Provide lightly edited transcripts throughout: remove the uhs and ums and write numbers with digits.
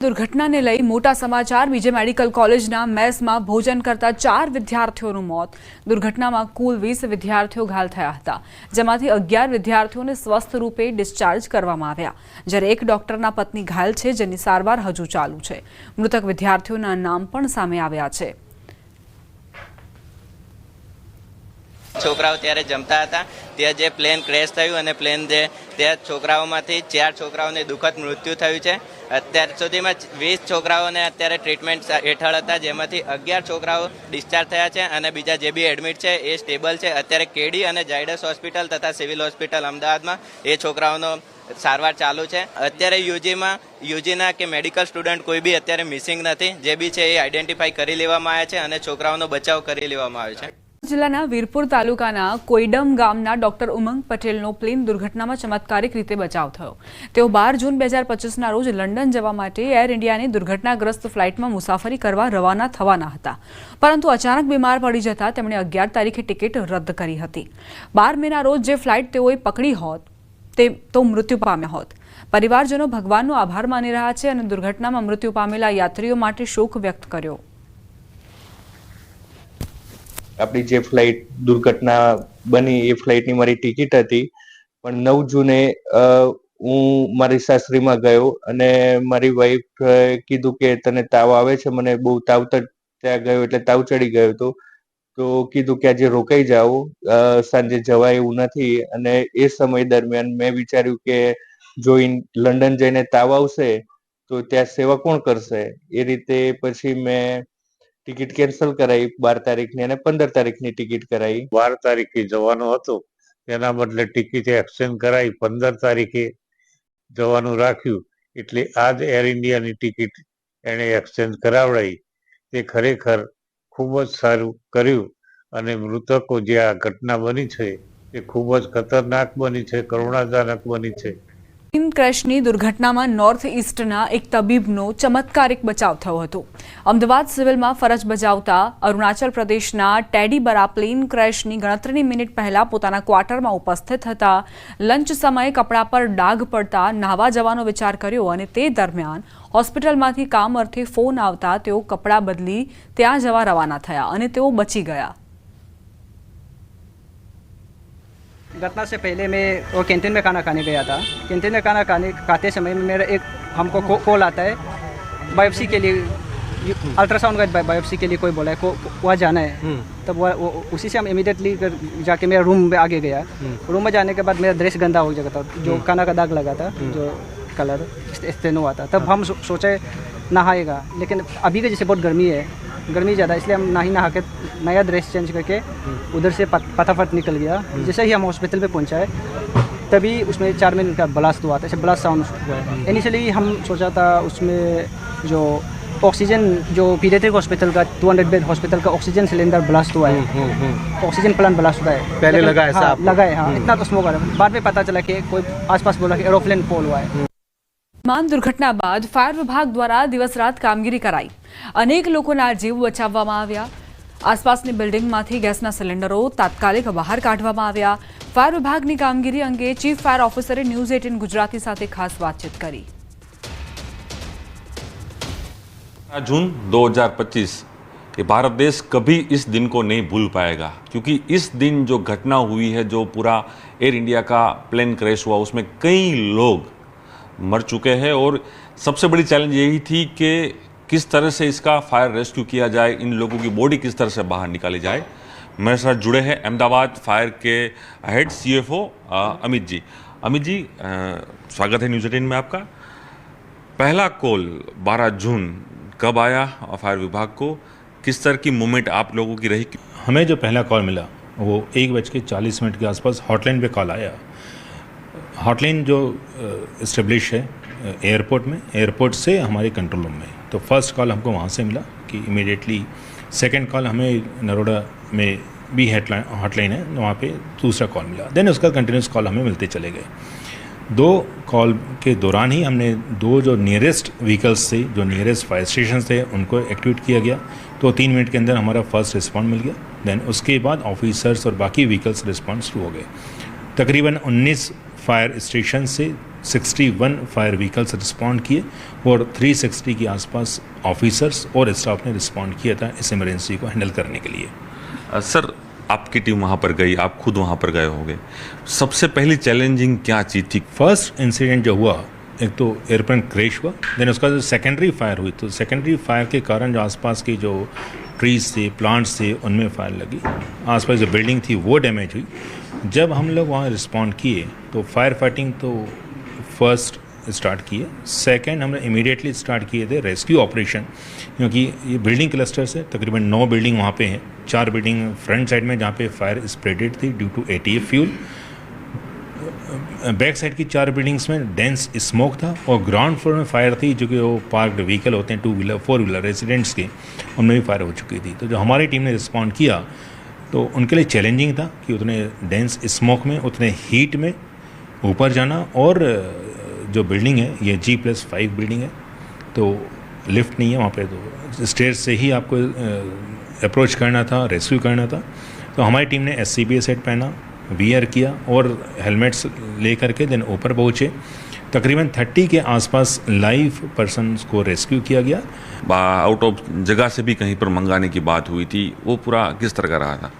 દુર્ઘટનાને લઈ મોટા સમાચાર। બીજે મેડિકલ કોલેજના મેસમાં ભોજન કરતા 4 વિદ્યાર્થીઓનું મોત। દુર્ઘટનામાં કુલ 20 વિદ્યાર્થીઓ ઘાયલ થયા હતા, જેમાંથી 11 વિદ્યાર્થીઓને સ્વસ્થ રૂપે ડિસ્ચાર્જ કરવામાં આવ્યા, જ્યારે એક ડોક્ટરના પત્ની ઘાયલ છે, જેની સારવાર હજુ ચાલુ છે। મૃતક વિદ્યાર્થીઓના નામ પણ સામે આવ્યા છે। છોકરાઓ ત્યારે જમતા હતા ત્યાં જે પ્લેન ક્રેશ થયું અને પ્લેન જે ત્યાં છોકરાઓમાંથી 4 છોકરાઓને દુઃખદ મૃત્યુ થયું છે। અત્યાર સુધીમાં 20 છોકરાઓને અત્યારે ટ્રીટમેન્ટ હેઠળ હતા, જેમાંથી 11 છોકરાઓ ડિસ્ચાર્જ થયા છે અને બીજા જે બી એડમિટ છે એ સ્ટેબલ છે। અત્યારે કેડી અને ઝાયડસ હોસ્પિટલ તથા સિવિલ હોસ્પિટલ અમદાવાદમાં એ છોકરાઓનો સારવાર ચાલુ છે। અત્યારે યુજીના કે મેડિકલ સ્ટુડન્ટ કોઈ બી અત્યારે મિસિંગ નથી, જે બી છે એ આઈડેન્ટિફાઈ કરી લેવામાં આવ્યા છે અને છોકરાઓનો બચાવ કરી લેવામાં આવ્યો છે। જિલ્લાના વીરપુર તાલુકાના કોઈડમ ગામના ડોક્ટર ઉમંગ પટેલનો પ્લેન દુર્ઘટનામાં ચમત્કારિક રીતે બચાવ થયો। તેઓ 12 જૂન 2025ના રોજ લંડન જવા માટે એર ઇન્ડિયાની દુર્ઘટનાગ્રસ્ત ફ્લાઇટમાં મુસાફરી કરવા રવાના થવાના હતા, પરંતુ અચાનક બીમાર પડી જતા તેમણે 11 તારીખે ટિકિટ રદ કરી હતી। 12 મેના રોજ જે ફ્લાઇટ તેઓએ પકડી હોત તો મૃત્યુ પામ્યા હોત। પરિવારજનો ભગવાનનો આભાર માની રહ્યા છે અને દુર્ઘટનામાં મૃત્યુ પામેલા યાત્રીઓ માટે શોક વ્યક્ત કર્યો। આપણી જે ફ્લાઇટ દુર્ઘટના બની એ ફ્લાઇટની મારી ટિકિટ હતી, પણ 9 જૂને હું મારી સાસરીમાં ગયો અને મારી વાઈફ કીધું કે તને તાવ આવે છે, મને બહુ તાવ ત્યાં ગયો એટલે તાવ ચડી ગયો હતો, તો કીધું કે આજે રોકાઈ જાઓ, સાંજે જવાય એવું નથી। અને એ સમય દરમિયાન મેં વિચાર્યું કે જો લંડન જઈને તાવ આવશે તો ત્યાં સેવા કોણ કરશે, એ રીતે પછી મેં ટિકિટ કેન્સલ કરાવી 12 તારીખની અને 15 તારીખની ટિકિટ કરાવી। 12 તારીખે જવાનું હતું, તેના બદલે ટિકિટ એક્સચેન્જ કરાવી 15 તારીખે જવાનું રાખ્યું, એટલે આજ એર ઇન્ડિયાની ટિકિટ એણે એક્સચેન્જ કરાવડાવી। તે ખરેખર ખૂબ જ સારું કર્યું અને મૃતકો જે આ ઘટના બની છે તે ખૂબ જ ખતરનાક બની છે, કરુણાજનક બની છે। પ્લેન ક્રેશની દુર્ઘટનામાં નોર્થ ઇસ્ટના એક તબીબનો ચમત્કારિક બચાવ થયો હતો। અમદાવાદ સિવિલમાં ફરજ બજાવતા અરુણાચલ પ્રદેશના ટેડી બરા પ્લેન ક્રેશની ગણતરીની મિનિટ પહેલા પોતાના ક્વાર્ટરમાં ઉપસ્થિત હતા। લંચ સમયે કપડા પર ડાઘ પડતા નહાવા જવાનો વિચાર કર્યો અને તે દરમિયાન હોસ્પિટલમાંથી કામ અર્થે ફોન આવતા તેઓ કપડાં બદલી ત્યાં જવા રવાના થયા અને તેઓ बची गया। घटना से पहले मैं वो कैंटीन में खाना खाने गया था। कैंटीन में खाना खाते समय में मेरा एक हमको कॉल आता है बायोप्सी के लिए, अल्ट्रासाउंड का बायोप्सी के लिए कोई बोला है वहाँ जाना है। तब वो उसी से हम इमीडिएटली जाके मेरा रूम में आगे गया। रूम में जाने के बाद मेरा ड्रेस गंदा हो गया था, जो खाना का दाग लगा था, जो कलर स्टेनो हुआ था। तब हम सोचे नहाएगा, लेकिन अभी के जैसे बहुत गर्मी ज़्यादा, इसलिए हम नहा के नया ड्रेस चेंज करके उधर से फटाफट निकल गया। जैसे ही हम हॉस्पिटल पे पहुंचा है तभी उसमें 4 मिनट का ब्लास्ट हुआ था, ऐसे ब्लास्ट साउंड हुआ है। इनिशियली हम सोचा था उसमें जो ऑक्सीजन, जो पीडियाट्रिक हॉस्पिटल का 200 बेड हॉस्पिटल का ऑक्सीजन सिलेंडर ब्लास्ट हुआ है, ऑक्सीजन प्लांट ब्लास्ट हुआ है। पहले लगा ऐसा? हाँ, लगा है। हाँ, इतना तो स्मोक आ रहा है। बाद में पता चला कि कोई आसपास बोला कि एरोप्लेन फॉल हुआ है। विमान दुर्घटना बाद फायर विभाग द्वारा दिवस रात कामगीरी कराई। अनेक लोकोना जीव बचाववामां आव्या। आसपासनी बिल्डिंगमांथी गैसना सिलेंडरो तात्कालिक बहार काढवामां आव्या। फायर विभागनी कामगीरी अंगे चीफ फायर ऑफिसरे न्यूज़ 18 गुजराती साथे खास बातचीत करी। जून 2025 ये भारत देश कभी इस दिन को नहीं भूल पाएगा, क्योंकि इस दिन जो घटना हुई है, जो पूरा एयर इंडिया का प्लेन क्रैश हुआ, उसमें कई लोग मर चुके हैं और सबसे बड़ी चैलेंज यही थी कि किस तरह से इसका फायर रेस्क्यू किया जाए, इन लोगों की बॉडी किस तरह से बाहर निकाली जाए। मेरे साथ जुड़े हैं अहमदाबाद फायर के हेड CFO अमित जी। अमित जी, स्वागत है न्यूज़ 18 में आपका। पहला कॉल 12 जून कब आया फायर विभाग को, किस तरह की मूवमेंट आप लोगों की रही? हमें जो पहला कॉल मिला वो 1:40 के आसपास हॉटलाइन पे कॉल आया। हॉटलाइन जो इस्टेब्लिश है एयरपोर्ट में, एयरपोर्ट से हमारे कंट्रोल रूम में, तो फर्स्ट कॉल हमको वहाँ से मिला कि इमीडिएटली। सेकंड कॉल हमें नरोडा में भी हॉटलाइन है, वहाँ पे दूसरा कॉल मिला। देन उसका कंटिन्यूस कॉल हमें मिलते चले गए। 2 कॉल के दौरान ही हमने 2 जो नियरेस्ट व्हीकल्स थे, जो नियरेस्ट फायर स्टेशन थे, उनको एक्टिवेट किया गया। तो 3 मिनट के अंदर हमारा फर्स्ट रिस्पॉन्ड मिल गया। देन उसके बाद ऑफिसर्स और बाकी व्हीकल्स रिस्पॉन्ड शुरू हो गए। तकरीबन 19 फायर स्टेशन से 61 फायर व्हीकल्स रिस्पॉन्ड किए और 360 के आसपास ऑफिसर्स और स्टाफ ने रिस्पॉन्ड किया था इस इमरजेंसी को हैंडल करने के लिए। सर, आपकी टीम वहाँ पर गई, आप खुद वहाँ पर गए होंगे, सबसे पहली चैलेंजिंग क्या चीज़ थी? फर्स्ट इंसिडेंट जो हुआ, एक तो एयरप्लेन क्रैश हुआ, देन उसका जो सेकेंडरी फायर हुई, तो सेकेंडरी फायर के कारण जो आसपास की जो ट्रीज थे, प्लांट्स थे, उनमें फायर लगी, आसपास जो बिल्डिंग थी वो डैमेज हुई। जब हम लोग वहाँ रिस्पॉन्ड किए तो फायर फाइटिंग तो फर्स्ट स्टार्ट किए, सेकंड हमने इमीडिएटली स्टार्ट किए थे रेस्क्यू ऑपरेशन, क्योंकि ये बिल्डिंग क्लस्टर्स है, तकरीबन 9 बिल्डिंग वहाँ पे हैं, 4 बिल्डिंग फ्रंट साइड में जहाँ पे फायर स्प्रेडेड थी ड्यू टू ATF फ्यूल, बैक साइड की 4 बिल्डिंग्स में डेंस स्मोक था और ग्राउंड फ्लोर में फायर थी, जो कि वो पार्क्ड व्हीकल होते हैं 2 व्हीलर 4 व्हीलर रेजिडेंट्स के, उनमें भी फायर हो चुकी थी। तो जो हमारी टीम ने रिस्पॉन्ड किया तो उनके लिए चैलेंजिंग था कि उतने डेंस स्मोक में, उतने हीट में ऊपर जाना, और जो बिल्डिंग है ये G+5 बिल्डिंग है, तो लिफ्ट नहीं है वहाँ पे, तो स्टेयर से ही आपको अप्रोच करना था, रेस्क्यू करना था। तो हमारी टीम ने SCBA सेट पहना, वियर किया और हेलमेट्स ले करके देन ऊपर पहुँचे। तकरीबन 30 के आसपास लाइव पर्सनस को रेस्क्यू किया गया। आउट ऑफ जगह से भी कहीं पर मंगाने की बात हुई थी, वो पूरा किस तरह का रहा था?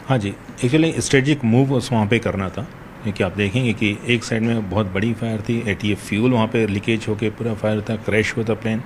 हाँ जी, एक्चुअली स्ट्रेटेजिक मूव उस वहाँ पे करना था, क्योंकि आप देखेंगे कि एक साइड में बहुत बड़ी फायर थी, ATF फ्यूल वहाँ पे लीकेज होके पूरा फायर था, क्रैश हुआ था प्लेन।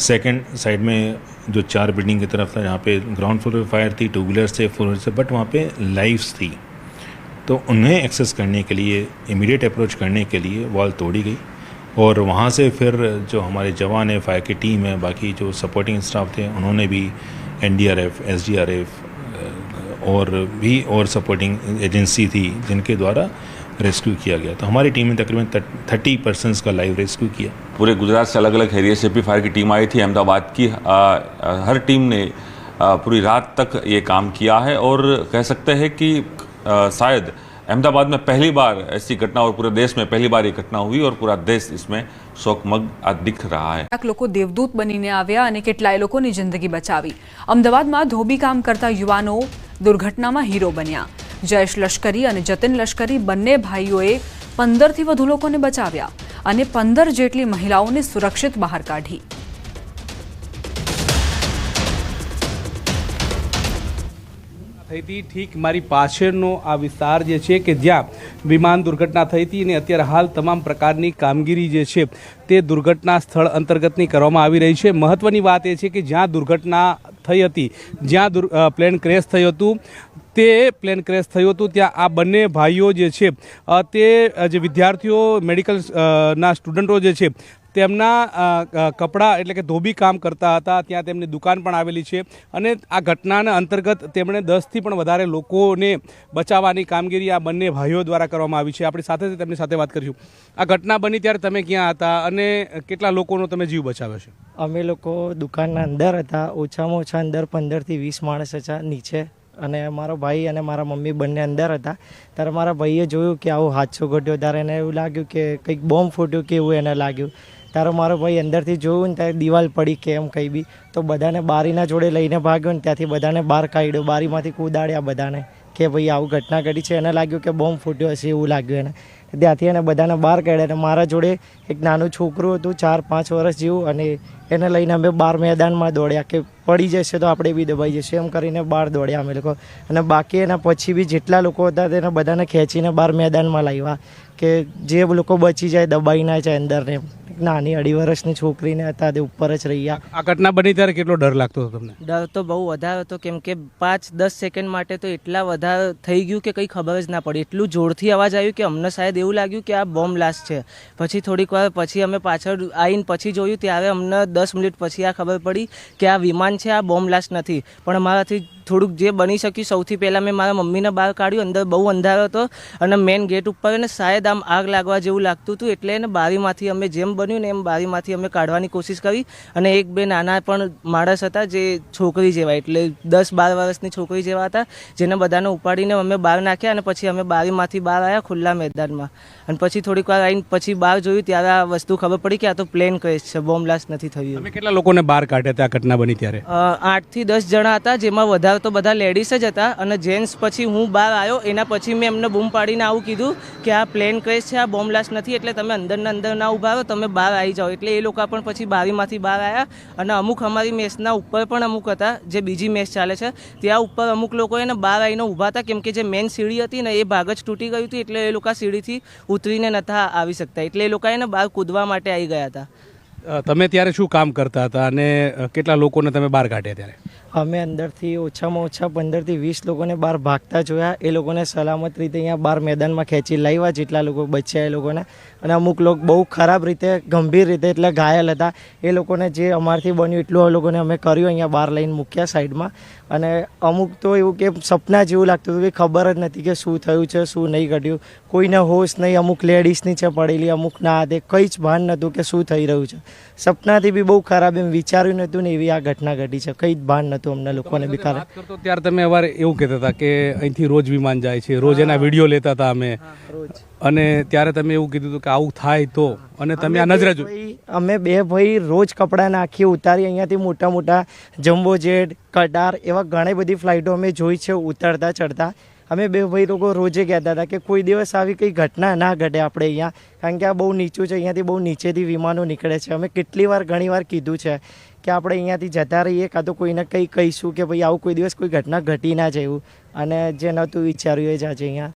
सेकंड साइड में जो 4 बिल्डिंग की तरफ था, जहाँ पे ग्राउंड फ्लोर पे फायर थी, 2 व्हीलर्स थे, 4 व्हीलर्स थे, बट वहाँ पे लाइव्स थी, तो उन्हें एक्सेस करने के लिए, इमीडिएट अप्रोच करने के लिए वॉल तोड़ी गई, और वहाँ से फिर जो हमारे जवान है, फायर की टीम है, बाकी जो सपोर्टिंग स्टाफ थे, उन्होंने भी NDRF, SDRF और सपोर्टिंग एजेंसी थी जिनके द्वारा रेस्क्यू किया गया। तो हमारी टीम ने तकरीबन 30 पर्सन्स का लाइव रेस्क्यू किया। पूरे गुजरात से अलग अलग एरिया से भी फायर की टीम आई थी, अहमदाबाद की हर टीम ने पूरी रात तक ये काम किया है, और कह सकते हैं कि शायद अहमदाबाद में पहली बार ऐसी घटना, और पूरे देश में पहली बार ये घटना हुई, और पूरा देश इसमें શોકમગ દિખ રહા હૈ। કેટલાક લોકો દેવદૂત બનીને આવ્યા અને કેટલાય લોકોની જિંદગી બચાવી। અમદાવાદમાં ધોબી કામ કરતા યુવાનો દુર્ઘટનામાં હીરો બન્યા। જયેશ લશ્કરી અને જતિન લશ્કરી બંને ભાઈઓએ 15થી વધુ લોકોને બચાવ્યા અને 15 જેટલી મહિલાઓને સુરક્ષિત બહાર કાઢી। થઈ હતી ઠીક મારી પાછળનો આ વિસ્તાર જે છે કે જ્યાં વિમાન દુર્ઘટના થઈ હતી, અને અત્યારે હાલ તમામ પ્રકારની કામગીરી જે છે તે દુર્ઘટના સ્થળ અંતર્ગતની કરવામાં આવી રહી છે। મહત્વની વાત એ છે કે જ્યાં દુર્ઘટના થઈ હતી, જ્યાં પ્લેન ક્રેશ થયું હતું, તે પ્લેન ક્રેશ થયું હતું ત્યાં આ બંને ભાઈઓ જે છે તે જે વિદ્યાર્થીઓ, મેડિકલ ના સ્ટુડન્ટો જે છે તેમના કપડા એટલે કે ધોબી કામ કરતા હતા, ત્યાં તેમની દુકાન પણ આવેલી છે, અને આ ઘટનાના અંતર્ગત તેમણે 10થી પણ વધારે લોકોને બચાવવાની કામગીરી આ બંને ભાઈઓ દ્વારા કરવામાં આવી છે। આપણી સાથે તેમની સાથે વાત કરીશું। આ ઘટના બની ત્યારે તમે ક્યાં હતા અને કેટલા લોકોનો તમે જીવ બચાવ્યો છે? અમે લોકો દુકાનના અંદર હતા, ઓછામાં ઓછા અંદર 15થી 20 માણસ હતા નીચે, અને મારો ભાઈ અને મારા મમ્મી બંને અંદર હતા। ત્યારે મારા ભાઈએ જોયું કે આવો હાદસો ઘટ્યો, ત્યારે એને એવું લાગ્યું કે કંઈક બોમ્બ ફૂટ્યું કે એવું એને લાગ્યું। ત્યારે મારો ભાઈ અંદરથી જોયું ને ત્યારે દિવાલ પડી કે એમ કંઈ બી, તો બધાને બારીના જોડે લઈને ભાગ્યો ને ત્યાંથી બધાને બહાર કાઢ્યો, બારીમાંથી કૂદાડ્યા બધાને કે ભાઈ આવું ઘટના ઘટી છે। એને લાગ્યું કે બોમ્બ ફૂટ્યો હશે એવું લાગ્યું એને, ત્યાંથી એને બધાને બહાર કાઢ્યા। અને મારા જોડે એક નાનું છોકરું હતું 4-5 વર્ષ જેવું, અને એને લઈને અમે બહાર મેદાનમાં દોડ્યા કે પડી જશે તો આપણે બી દબાઈ જશે, એમ કરીને બહાર દોડ્યા અમે લોકો। અને બાકી એના પછી બી જેટલા લોકો હતા તેને બધાને ખેંચીને બહાર મેદાનમાં લાવ્યા કે જે લોકો બચી જાય, દબાઈ ના જાય અંદરને। નાની 2.5 વર્ષની છોકરીને હતા તે ઉપર જ રહ્યા। આ ઘટના બની ત્યારે કેટલો ડર લાગતો હતો તમને? ડર તો બહુ વધારે હતો, કેમ કે 5-10 સેકન્ડ માટે તો એટલા વધારે થઈ ગયું કે કંઈ ખબર જ ના પડી। એટલું જોરથી અવાજ આવ્યું કે અમને શાયદ એવું લાગ્યું કે આ બોમ્બ બ્લાસ્ટ છે। પછી થોડીક વાર પછી અમે પાછળ આવીને પછી જોયું, ત્યારે અમને 10 મિનિટ પછી આ ખબર પડી કે આ વિમાન છે, આ બોમ્બ બ્લાસ્ટ નથી। પણ અમારાથી થોડુંક જે બની શક્યું, સૌથી પહેલાં મેં મારા મમ્મીને બહાર કાઢ્યું। અંદર બહુ અંધારો હતો અને મેઇન ગેટ ઉપર એને શાયદ આમ આગ લાગવા જેવું લાગતું હતું, એટલે એને બારીમાંથી અમે જેમ બન્યું ને એમ બારીમાંથી અમે કાઢવાની કોશિશ કરી અને એક બે નાના પણ માણસ હતા જે છોકરી જેવા એટલે 10-12 વર્ષની છોકરી જેવા હતા જેને બધાને ઉપાડીને અમે બહાર નાખ્યા અને પછી અમે બારીમાંથી બહાર આવ્યા ખુલ્લા મેદાનમાં અને પછી થોડીક વાર આવીને પછી બહાર જોયું ત્યારે આ વસ્તુ ખબર પડી કે આ તો પ્લેન ક્રેશ છે, બોમ્બ બ્લાસ્ટ નથી થયું. તમે કેટલા લોકોને બહાર કાઢ્યા હતા આ ઘટના બની ત્યારે? 8 થી 10 જણા હતા જેમાં વધારે તો બધા લેડીઝ જ હતા અને જેન્ટ્સ પછી હું બહાર આવ્યો એના પછી મેં એમને બૂમ પાડીને આવું કીધું કે આ પ્લેન ક્રેશ છે, આ બોમ્બ બ્લાસ્ટ નથી એટલે તમે અંદરના અંદર ના ઊભા રહો, તમે બહાર આવી જાઓ. એટલે એ લોકો પણ પછી બારીમાંથી બહાર આવ્યા અને અમુક અમારી મેસના ઉપર પણ અમુક હતા જે બીજી મેસ ચાલે છે ત્યાં ઉપર અમુક લોકો એને બહાર આવીને ઊભા હતા કેમ કે જે મેન સીડી હતી ને એ ભાગ જ તૂટી ગયું હતું એટલે એ લોકો સીડીથી ઉતરીને નતા આવી શકતા એટલે એ લોકો એને બહાર કૂદવા માટે આવી ગયા હતા. તમે ત્યારે શું કામ કરતા હતા અને કેટલા લોકોને તમે બહાર કાઢ્યા ત્યારે? અમે અંદરથી ઓછામાં ઓછા 15 થી 20 લોકોને બહાર ભાગતા જોયા. એ લોકોને સલામત રીતે અહીંયા બહાર મેદાનમાં ખેંચી લાવ્યા જેટલા લોકો બચ્યા એ લોકોને અને અમુક લોકો બહુ ખરાબ રીતે ગંભીર રીતે એટલે ઘાયલ હતા. એ લોકોને જે અમારથી બન્યું એટલું એ લોકોને અમે કર્યું, અહીંયા બહાર લઈને મૂક્યા સાઈડમાં. અને અમુક તો એવું કે સપના જેવું લાગતું હતું કે ખબર જ નથી કે શું થયું છે શું નહીં ઘટ્યું, કોઈને હોશ નહીં. અમુક લેડીઝની છે પડેલી, અમુક ના હાથે કંઈ જ ભાન નહોતું કે શું થઈ રહ્યું છે. સપનાથી બી બહુ ખરાબ એમ વિચાર્યું નહોતું ને એવી આ ઘટના ઘટી છે, કંઈ જ ભાન નહોતું અમને લોકોને બી ખરાબ. વાત કરતો ત્યારે તમે અવારે એવું કહેતા હતા કે અહીંથી રોજ વિમાન જાય છે, રોજ એના વિડીયો લેતા હતા અમે, અને ત્યારે તમે એવું કીધું હતું કે આવું થાય તો, અને તમે આ નજરે જોઈ. અમે બે ભાઈ રોજ કપડાં નાખી ઉતારી અહીંયાથી મોટા મોટા જમ્બો જેટ, કટાર એવા ઘણી બધી ફ્લાઇટો અમે જોઈ છે ઉતરતા ચડતા. અમે બે ભાઈ લોકો રોજે કહેતા હતા કે કોઈ દિવસ આવી કંઈ ઘટના ના ઘટે આપણે અહીંયા, કારણ કે આ બહુ નીચું છે, અહીંયાથી બહુ નીચેથી વિમાનો નીકળે છે. અમે કેટલી વાર ઘણી વાર કીધું છે કે આપણે અહીંયાથી જતા રહીએ કાં તો કોઈને કંઈ કહીશું કે ભાઈ આવું કોઈ દિવસ કોઈ ઘટના ઘટી ના જાય એવું, અને જે નહોતું વિચાર્યું એ જ આજે અહીંયા